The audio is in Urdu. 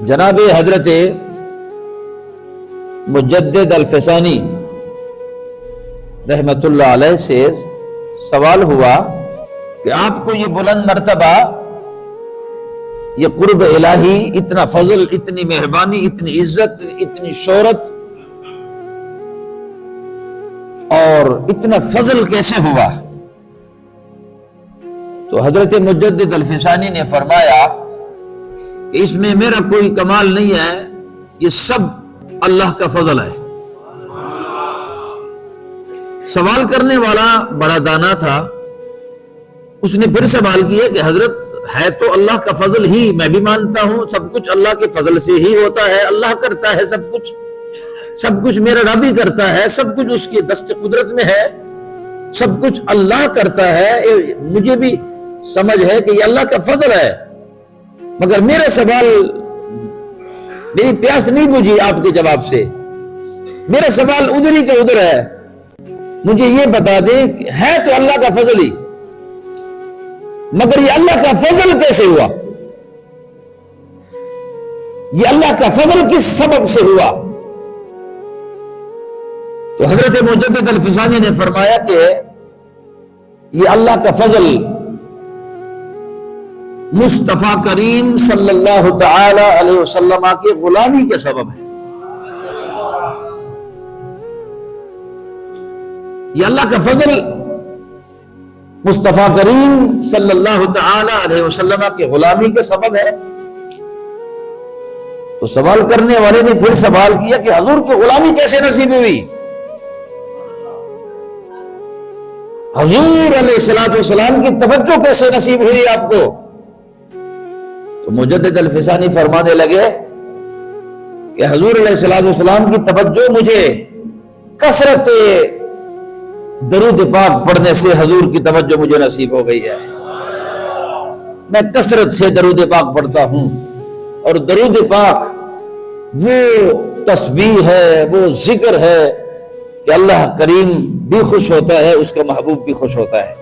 جناب حضرت مجدد الفسانی رحمت اللہ علیہ سے سوال ہوا کہ آپ کو یہ بلند مرتبہ، یہ قرب الہی، اتنا فضل، اتنی مہربانی، اتنی عزت، اتنی شہرت اور اتنا فضل کیسے ہوا؟ تو حضرت مجدد الفسانی نے فرمایا کہ اس میں میرا کوئی کمال نہیں ہے، یہ سب اللہ کا فضل ہے۔ سوال کرنے والا بڑا دانا تھا، اس نے پھر سوال کیا کہ حضرت ہے تو اللہ کا فضل ہی، میں بھی مانتا ہوں سب کچھ اللہ کے فضل سے ہی ہوتا ہے، اللہ کرتا ہے سب کچھ میرا رب ہی کرتا ہے، سب کچھ اس کی دست قدرت میں ہے، سب کچھ اللہ کرتا ہے، مجھے بھی سمجھ ہے کہ یہ اللہ کا فضل ہے، مگر میرا سوال، میری پیاس نہیں بجھی آپ کے جواب سے، میرا سوال ادھر ہی کا ادھر ہے، مجھے یہ بتا دیں کہ ہے تو اللہ کا فضل ہی، مگر یہ اللہ کا فضل کیسے ہوا؟ یہ اللہ کا فضل کس سبب سے ہوا؟ تو حضرت مجدد الفسانی نے فرمایا کہ یہ اللہ کا فضل مصطفیٰ کریم صلی اللہ تعالی علیہ وسلم کی غلامی کے سبب ہے۔ یہ اللہ کا فضل مصطفیٰ کریم صلی اللہ تعالی علیہ وسلم کی غلامی کے سبب ہے۔ تو سوال کرنے والے نے پھر سوال کیا کہ حضور کی غلامی کیسے نصیب ہوئی؟ حضور علیہ السلام کی توجہ کیسے نصیب ہوئی آپ کو؟ تو مجدد الفسانی فرمانے لگے کہ حضور علیہ السلام کی توجہ مجھے کثرت درود پاک پڑھنے سے حضور کی توجہ مجھے نصیب ہو گئی ہے۔ میں کثرت سے درود پاک پڑھتا ہوں، اور درود پاک وہ تسبیح ہے، وہ ذکر ہے کہ اللہ کریم بھی خوش ہوتا ہے، اس کا محبوب بھی خوش ہوتا ہے۔